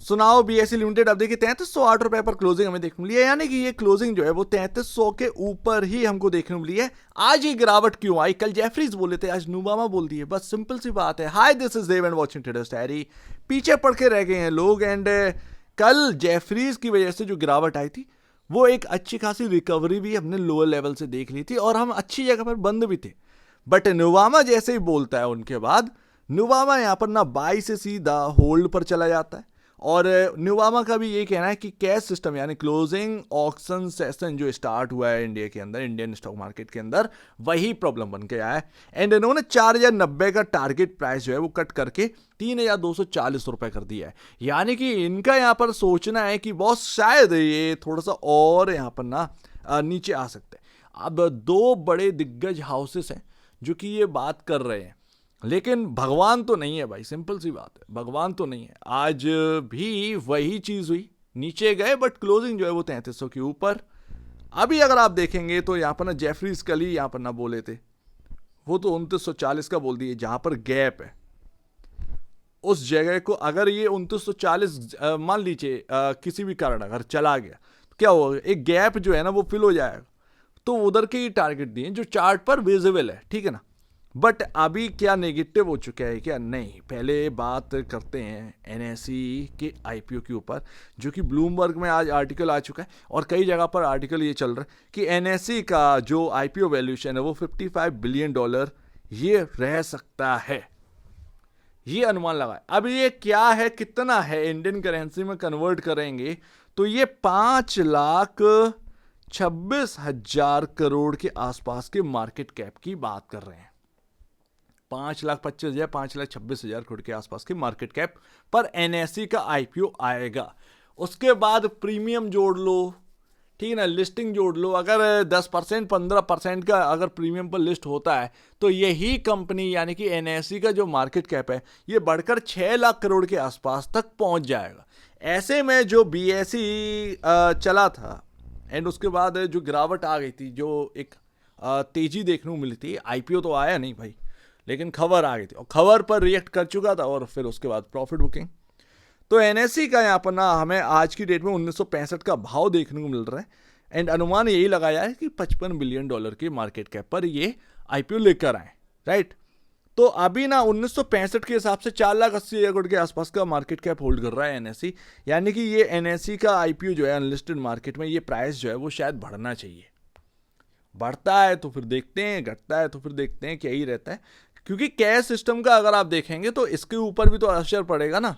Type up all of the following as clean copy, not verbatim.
सुनाओ BSE limited अब देखिए 3308 रुपए पर क्लोजिंग हमें देखने मिली है, यानी कि ये क्लोजिंग जो है वो 3300 के ऊपर ही हमको देखने मिली है। आज ये गिरावट क्यों आई? कल जेफरीज बोले थे, आज नुवामा बोल दिए, बस सिंपल सी बात है। Hi this is Dev and watching traders diary. पीछे पड़ के रह गए हैं लोग एंड कल जेफरीज की वजह से जो गिरावट आई थी वो एक अच्छी खासी रिकवरी भी हमने लोअर लेवल से देख ली थी और हम अच्छी जगह पर बंद भी थे। बट नुवामा जैसे ही बोलता है उनके बाद नुवामा यहां पर ना बाई से सीधा होल्ड पर चला जाता है। और नुवामा का भी ये कहना है कि कैश सिस्टम यानी क्लोजिंग ऑक्शन सेशन जो स्टार्ट हुआ है इंडिया के अंदर, इंडियन स्टॉक मार्केट के अंदर, वही प्रॉब्लम बन के आया है। एंड इन्होंने 4090 का टारगेट प्राइस जो है वो कट करके 3240 रुपए कर दिया है। यानी कि इनका यहाँ पर सोचना है कि बॉस शायद ये थोड़ा सा और यहाँ पर ना नीचे आ सकते हैं। अब दो बड़े दिग्गज हाउसेस हैं जो कि ये बात कर रहे हैं, लेकिन भगवान तो नहीं है भाई, सिंपल सी बात है, भगवान तो नहीं है। आज भी वही चीज हुई, नीचे गए बट क्लोजिंग जो है वो 3300 के ऊपर। अभी अगर आप देखेंगे तो यहाँ पर ना जेफरीज कल ही यहाँ पर ना बोले थे, वो तो 2940 का बोल दिए। जहां पर गैप है उस जगह को अगर ये 2940 मान लीजिए किसी भी कारण अगर चला गया तो क्या होगा, एक गैप जो है ना वो फिल हो जाएगा, तो उधर के ही टारगेट दिए जो चार्ट पर विजिबल है, ठीक है ना। बट अभी क्या नेगेटिव हो चुका है क्या? नहीं, पहले बात करते हैं एनएसई के आईपीओ के ऊपर, जो कि ब्लूमबर्ग में आज आर्टिकल आ चुका है और कई जगह पर आर्टिकल ये चल रहा है कि एनएसई का जो आईपीओ वैल्यूएशन है वो $55 बिलियन ये रह सकता है, ये अनुमान लगा है। अब ये क्या है, कितना है, इंडियन करेंसी में कन्वर्ट करेंगे तो ये 5,26,000 करोड़ के आसपास के मार्केट कैप की बात कर रहे हैं। 5,25,000 5,26,000 करोड़ के आसपास की मार्केट कैप पर एनएसई का आईपीओ आएगा। उसके बाद प्रीमियम जोड़ लो, ठीक है ना, लिस्टिंग जोड़ लो। अगर 10% 15% का अगर प्रीमियम पर लिस्ट होता है तो यही कंपनी यानी कि एनएसई का जो मार्केट कैप है ये बढ़कर 6 लाख करोड़ के आसपास तक पहुंच जाएगा। ऐसे में जो बीएसई चला था एंड उसके बाद जो गिरावट आ गई थी, जो एक तेजी देखने को मिली थी, आईपीओ तो आया नहीं भाई, लेकिन खबर आ गई थी और खबर पर रिएक्ट कर चुका था और फिर उसके बाद प्रॉफिट बुकिंग। तो एनएसई का यहाँ पर ना हमें आज की डेट में 1965 का भाव देखने को मिल रहा है एंड अनुमान यही लगाया है कि $55 बिलियन की मार्केट कैप पर ये आईपीओ लेकर आए, राइट। तो अभी ना 1965 के हिसाब से 4,80,000 करोड़ के आसपास का मार्केट कैप होल्ड कर रहा है एनएसई। यानी कि ये एनएसई का आईपीओ जो है अनलिस्टेड मार्केट में, ये प्राइस जो है वो शायद बढ़ना चाहिए। बढ़ता है तो फिर देखते हैं, घटता है तो फिर देखते हैं, क्या ही रहता है। क्योंकि कैश सिस्टम का अगर आप देखेंगे तो इसके ऊपर भी तो असर पड़ेगा ना।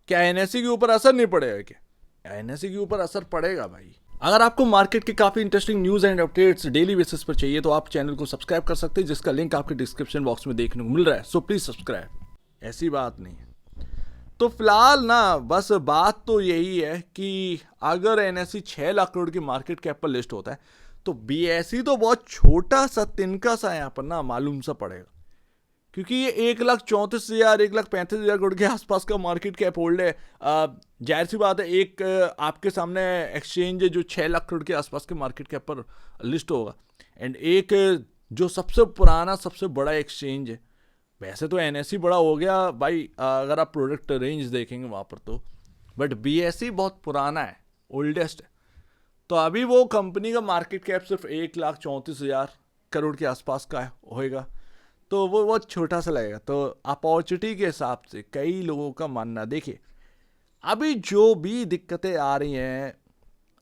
क्या एनएसई के ऊपर असर नहीं पड़ेगा? क्या एनएसई के ऊपर असर पड़ेगा भाई। अगर आपको मार्केट के काफी interesting news and updates daily basis पर चाहिए तो आप चैनल को सब्सक्राइब कर सकते हैं, जिसका लिंक आपके डिस्क्रिप्शन बॉक्स में देखने को मिल रहा है। सो प्लीज सब्सक्राइब, ऐसी बात नहीं है। तो फिलहाल ना बस बात तो यही है कि अगर एनएसई 6 लाख करोड़ की मार्केट कैप पर लिस्ट होता है तो बीएसई तो बहुत छोटा सा तिनका सा यहाँ पर ना मालूम सा पड़ेगा, क्योंकि ये 1,34,000 1,35,000 करोड़ के आसपास का मार्केट कैप होल्ड है। जाहिर सी बात है, एक आपके सामने एक्सचेंज है जो 6 लाख करोड़ के आसपास के मार्केट कैप पर लिस्ट होगा एंड एक जो सबसे पुराना सबसे बड़ा एक्सचेंज है। वैसे तो एनएसई बड़ा हो गया भाई अगर आप प्रोडक्ट रेंज देखेंगे वहाँ पर तो, बट बीएसई बहुत पुराना है, ओल्डेस्ट है। तो अभी वो कंपनी का मार्केट कैप सिर्फ 1,34,000 करोड़ के आसपास का होएगा, तो वो बहुत छोटा सा लगेगा। तो अपॉर्चुनिटी के हिसाब से कई लोगों का मानना, देखिए अभी जो भी दिक्कतें आ रही हैं,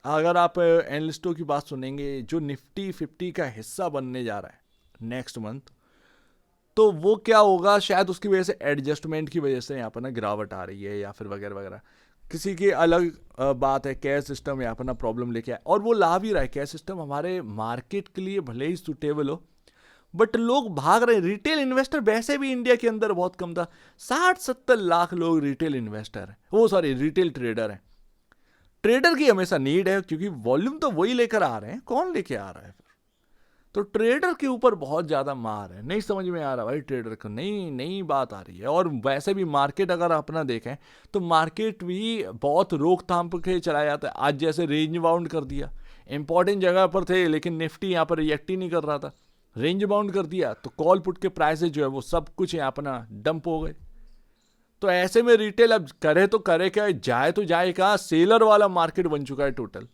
अगर आप एनालिस्टों की बात सुनेंगे, जो निफ्टी 50 का हिस्सा बनने जा रहा है नेक्स्ट मंथ, तो वो क्या होगा, शायद उसकी वजह से एडजस्टमेंट की वजह से यहाँ पर ना गिरावट आ रही है या फिर वगैरह वगैरह, किसी की अलग बात है। कैश सिस्टम यहाँ पर ना प्रॉब्लम लेके आए और वो ला भी रहा है। कैश सिस्टम हमारे मार्केट के लिए भले ही सुटेबल हो, बट लोग भाग रहे हैं। रिटेल इन्वेस्टर वैसे भी इंडिया के अंदर बहुत कम था, 60-70 लाख लोग रिटेल इन्वेस्टर हैं, वो सॉरी रिटेल ट्रेडर हैं। ट्रेडर की हमेशा नीड है क्योंकि वॉल्यूम तो वही लेकर आ रहे हैं, कौन लेके आ रहा है फिर? तो ट्रेडर के ऊपर बहुत ज्यादा मार है। नहीं समझ में आ रहा भाई ट्रेडर को, नई बात आ रही है। और वैसे भी मार्केट अगर अपना देखें तो मार्केट भी बहुत रोकथाम के चला जाता है। आज जैसे रेंज बाउंड कर दिया, इंपॉर्टेंट जगह पर थे लेकिन निफ्टी यहाँ पर रिएक्ट ही नहीं कर रहा था, रेंज बाउंड कर दिया तो कॉल पुट के प्राइसेस जो है वो सब कुछ यहाँ पर ना डंप हो गए। तो ऐसे में रिटेल अब करे तो करे क्या, जाए तो जाए कहाँ, सेलर वाला मार्केट बन चुका है टोटल।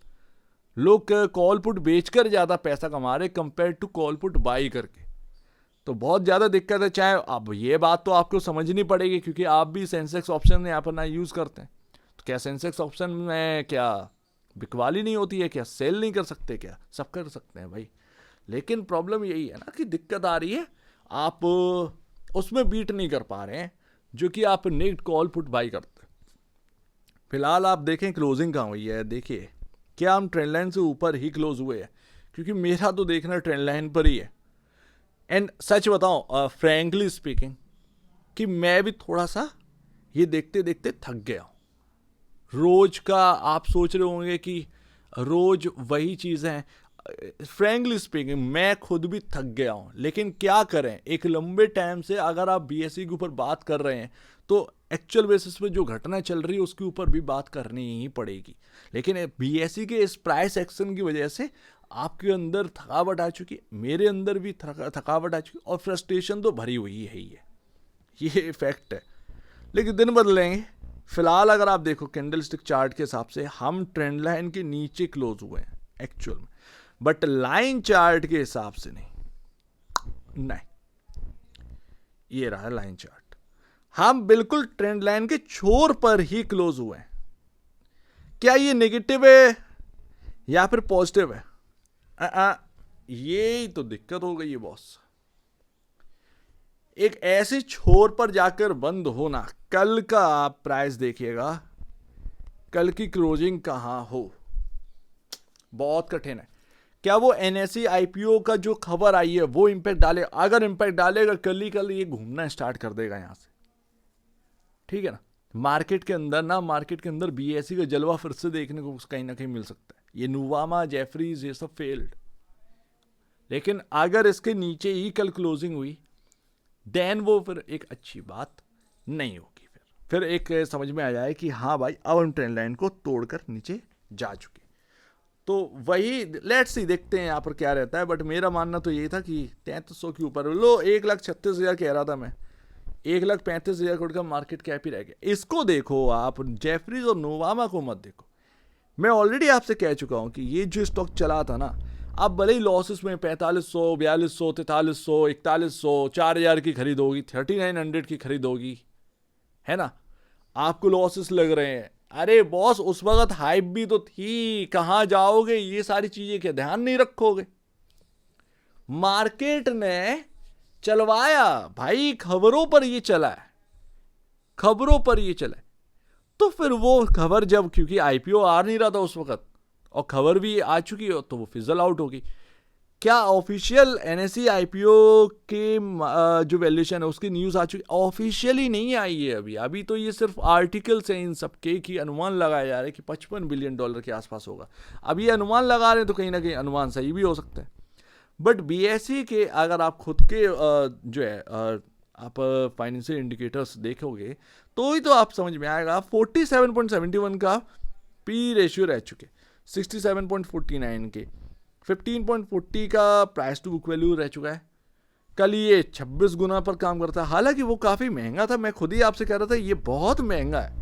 लोग कॉल पुट बेचकर ज़्यादा पैसा कमा रहे compare to call put buy करके। तो बहुत ज़्यादा दिक्कत है। चाहे अब ये बात तो आपको समझनी पड़ेगी क्योंकि आप भी सेंसेक्स ऑप्शन यहाँ पर ना यूज़ करते हैं। तो क्या सेंसेक्स ऑप्शन में क्या बिकवाली नहीं होती है, क्या सेल नहीं कर सकते, क्या सब कर सकते हैं भाई। लेकिन प्रॉब्लम यही है ना कि दिक्कत आ रही है, आप उसमें बीट नहीं कर पा रहे हैं जो कि आप नेट कॉल पुट बाई करते हैं। फिलहाल आप देखें क्लोजिंग कहाँ हुई है, देखिए क्या हम ट्रेंड लाइन से ऊपर ही क्लोज हुए हैं, क्योंकि मेरा तो देखना ट्रेंड लाइन पर ही है। एंड सच बताऊं फ्रैंकली स्पीकिंग कि मैं भी थोड़ा सा ये देखते देखते थक गया हूँ। रोज का आप सोच रहे होंगे कि रोज वही चीज़ें हैं। फ्रैंकली स्पीकिंग मैं खुद भी थक गया हूँ, लेकिन क्या करें, एक लंबे टाइम से अगर आप बीएसई के ऊपर बात कर रहे हैं तो एक्चुअल बेसिस पे जो घटना चल रही है उसके ऊपर भी बात करनी ही पड़ेगी। लेकिन बीएसई के इस प्राइस एक्शन की वजह से आपके अंदर थकावट आ चुकी है, मेरे अंदर भी थकावट आ चुकी है, और फ्रस्ट्रेशन तो भरी हुई है ही है, ये फैक्ट है। लेकिन दिन बदलेंगे। फिलहाल अगर आप देखो कैंडल स्टिक चार्ट के हिसाब से हम ट्रेंड लाइन के नीचे क्लोज हुए हैं एक्चुअल में, बट लाइन चार्ट के हिसाब से नहीं। ये रहा लाइन चार्ट, हम बिल्कुल ट्रेंड लाइन के छोर पर ही क्लोज हुए हैं। क्या ये नेगेटिव है या फिर पॉजिटिव है? ये तो दिक्कत हो गई है बॉस। एक ऐसे छोर पर जाकर बंद होना, कल का आप प्राइस देखिएगा, कल की क्लोजिंग कहां हो, बहुत कठिन है। क्या वो एनएसई आईपीओ का जो खबर आई है वो इंपैक्ट डाले? अगर इंपैक्ट डालेगा कल ही कल ये घूमना स्टार्ट कर देगा यहां से, ठीक है ना। मार्केट के अंदर बीएसई का जलवा फिर से देखने को कहीं ना कहीं मिल सकता है। ये नुवामा, जेफरीज, ये सब फेल्ड। लेकिन अगर इसके नीचे ही कल क्लोजिंग हुई देन वो फिर एक अच्छी बात नहीं होगी। फिर एक समझ में आ जाए कि हाँ भाई अब हम ट्रेंड लाइन को तोड़कर नीचे जा चुके। तो वही लेट्स सी, देखते हैं यहाँ पर क्या रहता है। बट मेरा मानना तो यही था कि 3300 के ऊपर लो, 1,36,000 कह रहा था मैं, 1,35,000 करोड़ का मार्केट कैप ही रह गया। इसको देखो आप, जेफरीज और नोवामा को मत देखो। मैं ऑलरेडी आपसे कह चुका हूँ कि ये जो स्टॉक चला था ना, अब भले ही लॉसेस में 4500, 4200, 4300, 4100, 4000 की खरीद होगी, 3900 की खरीद होगी, है ना, आपको लॉसेस लग रहे हैं। अरे बॉस उस वक्त हाइप भी तो थी, कहां जाओगे, ये सारी चीजें क्या ध्यान नहीं रखोगे? मार्केट ने चलवाया भाई, खबरों पर ये चला है, खबरों पर ये चला है। तो फिर वो खबर जब, क्योंकि आईपीओ आ नहीं रहा था उस वक्त और खबर भी आ चुकी हो, तो वो फिजल आउट होगी। क्या ऑफिशियल एनएसई आईपीओ के जो वैल्यूएशन है उसकी न्यूज़ आ चुकी? ऑफिशियली नहीं आई है अभी तो ये सिर्फ आर्टिकल्स हैं इन सबके कि अनुमान लगाया जा रहा है कि $55 बिलियन के आसपास होगा। अब ये अनुमान लगा रहे हैं तो कहीं ना कहीं अनुमान सही भी हो सकता है। बट बीएसई के अगर आप खुद के जो है आप फाइनेंशियल इंडिकेटर्स देखोगे तो ही तो आप समझ में आएगा। 47.71 का पी रेशियो रह चुके, 67.49 के 15.40 का प्राइस टू बुक वैल्यू रह चुका है। कल ये 26 गुना पर काम करता है, हालांकि वो काफ़ी महंगा था। मैं खुद ही आपसे कह रहा था ये बहुत महंगा है,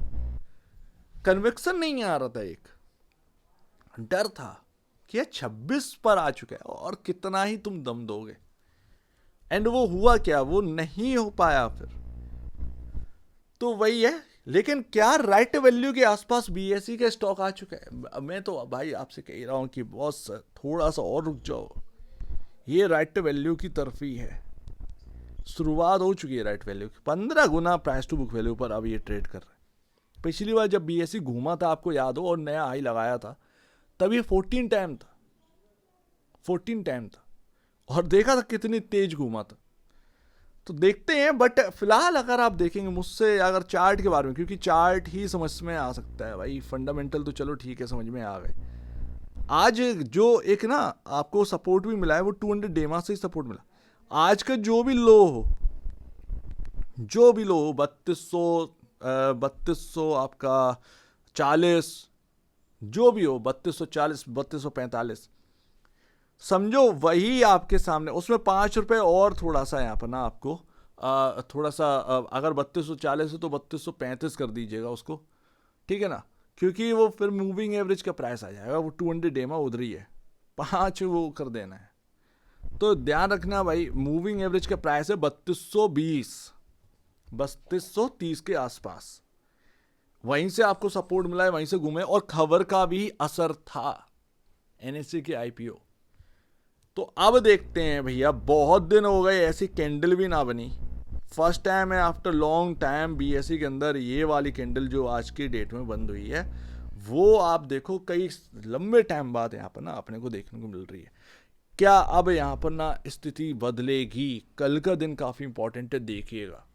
कन्विक्शन नहीं आ रहा था, एक डर था कि 26 पर आ चुका है और कितना ही तुम दम दोगे। एंड वो हुआ क्या, वो नहीं हो पाया फिर। तो वही है। लेकिन क्या राइट वैल्यू के आसपास बीएसई का स्टॉक आ चुका है? मैं तो भाई आपसे कह रहा हूं कि बॉस थोड़ा सा और रुक जाओ, ये राइट वैल्यू की तरफ ही है, शुरुआत हो चुकी है राइट वैल्यू की। 15 गुना प्राइस टू बुक वैल्यू पर अब ये ट्रेड कर रहा है। पिछली बार जब बीएसई घूमा था, आपको याद हो, और नया हाई लगाया था, तब ये 14 टाइम था और देखा था कितनी तेज घूमा था। तो देखते हैं। बट फिलहाल अगर आप देखेंगे मुझसे, अगर चार्ट के बारे में, क्योंकि चार्ट ही समझ में आ सकता है भाई, फंडामेंटल तो चलो ठीक है समझ में आ गए। आज जो एक ना आपको सपोर्ट भी मिला है वो 200 डेमा से ही सपोर्ट मिला। आज का जो भी लो हो 3200 आपका 40, जो भी हो 3240, 3245, समझो वही आपके सामने। उसमें 5 रुपए और थोड़ा सा यहाँ पर ना आपको थोड़ा सा अगर 3240 है तो 3235 कर दीजिएगा उसको, ठीक है ना, क्योंकि वो फिर मूविंग एवरेज का प्राइस आ जाएगा, वो 200 डे में उधर ही है, 5 वो कर देना है। तो ध्यान रखना भाई, मूविंग एवरेज का प्राइस है 3230 के आसपास, वहीं से आपको सपोर्ट मिला है, वहीं से घूमे, और खबर का भी असर था एनएससी के आईपीओ। तो अब देखते हैं भैया, बहुत दिन हो गए ऐसी कैंडल भी ना बनी, फर्स्ट टाइम है आफ्टर लॉन्ग टाइम बीएससी के अंदर ये वाली कैंडल जो आज की डेट में बंद हुई है, वो आप देखो कई लंबे टाइम बाद यहाँ पर ना अपने को देखने को मिल रही है। क्या अब यहाँ पर ना स्थिति बदलेगी? कल का दिन काफ़ी इंपॉर्टेंट है, देखिएगा।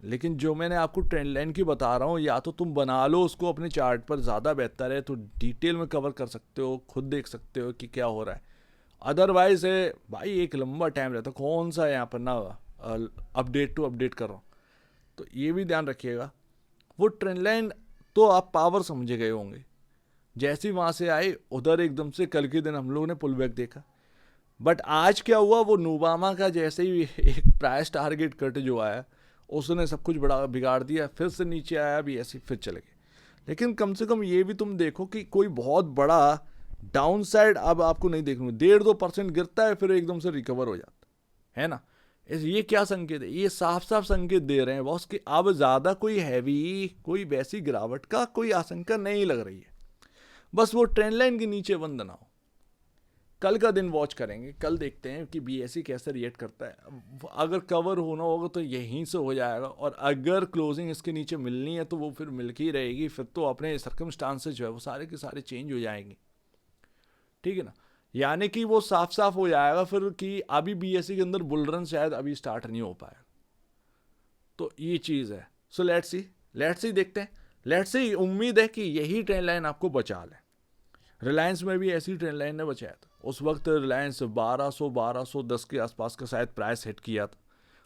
लेकिन जो मैंने आपको ट्रेंड लाइन की बता रहा हूँ, या तो तुम बना लो उसको अपने चार्ट पर, ज़्यादा बेहतर है, तो डिटेल में कवर कर सकते हो, खुद देख सकते हो कि क्या हो रहा है। अदरवाइज है भाई, एक लंबा टाइम रहता, कौन सा यहाँ पर ना अपडेट टू अपडेट कर रहा हूँ, तो ये भी ध्यान रखिएगा। वो ट्रेंड लाइन तो आप पावर समझे गए होंगे, जैसे ही वहाँ से आए उधर एकदम से कल के दिन हम लोगों ने पुल बैक देखा, बट आज क्या हुआ, वो नुवामा का जैसे ही एक प्राइस टारगेट कट जो आया, उसने सब कुछ बड़ा बिगाड़ दिया, फिर से नीचे आया भी ऐसे, फिर चले गए। लेकिन कम से कम ये भी तुम देखो कि कोई बहुत बड़ा डाउन साइड अब आपको नहीं देखने को, 1.5-2% गिरता है फिर एकदम से रिकवर हो जाता है ना। ये क्या संकेत है? ये साफ साफ संकेत दे रहे हैं बॉस कि अब ज़्यादा कोई हैवी, कोई वैसी गिरावट का कोई आशंका नहीं लग रही है, बस वो ट्रेंड लाइन के नीचे बंद ना हो। कल का दिन वॉच करेंगे, कल देखते हैं कि बीएसई कैसे रिएक्ट करता है। अगर कवर होना होगा तो यहीं से हो जाएगा, और अगर क्लोजिंग इसके नीचे मिलनी है तो वो फिर मिल के ही रहेगी, फिर तो अपने सर्कमस्टांसेस जो है वो सारे के सारे चेंज हो जाएंगे, ठीक है ना। यानी कि वो साफ साफ हो जाएगा फिर कि अभी बीएसई के अंदर बुल रन शायद अभी स्टार्ट नहीं हो पाएगा, तो ये चीज़ है। सो लेट्स सी देखते हैं, लेट्स सी, उम्मीद है कि यही ट्रेंड लाइन आपको बचा ले। रिलायंस में भी ऐसी ट्रेंड लाइन ने बचाया था, उस वक्त रिलायंस 1210 के आसपास का शायद प्राइस हिट किया था,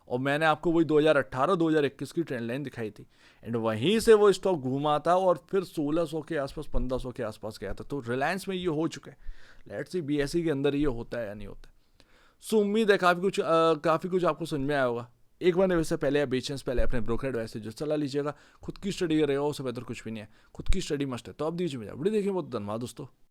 और मैंने आपको वही 2018-2021 की ट्रेंड लाइन दिखाई थी, एंड वहीं से वो स्टॉक घूमा था और फिर 1600 के आसपास, 1500 के आसपास गया था। तो रिलायंस में ये हो चुका है, लेट्स सी बीएसई के अंदर ये होता है या नहीं होता है। सो उम्मीद है काफ़ी कुछ आपको समझ में आया होगा। एक बार वैसे पहले या बेचने से पहले अपने ब्रोकर एडवाइस से जो चला लीजिएगा, खुद की स्टडी करेगा, उससे बेहतर कुछ भी नहीं है, खुद की स्टडी मस्ट है। तो अब दीजिए मुझे वीडियो देखिए, बहुत धन्यवाद दोस्तों।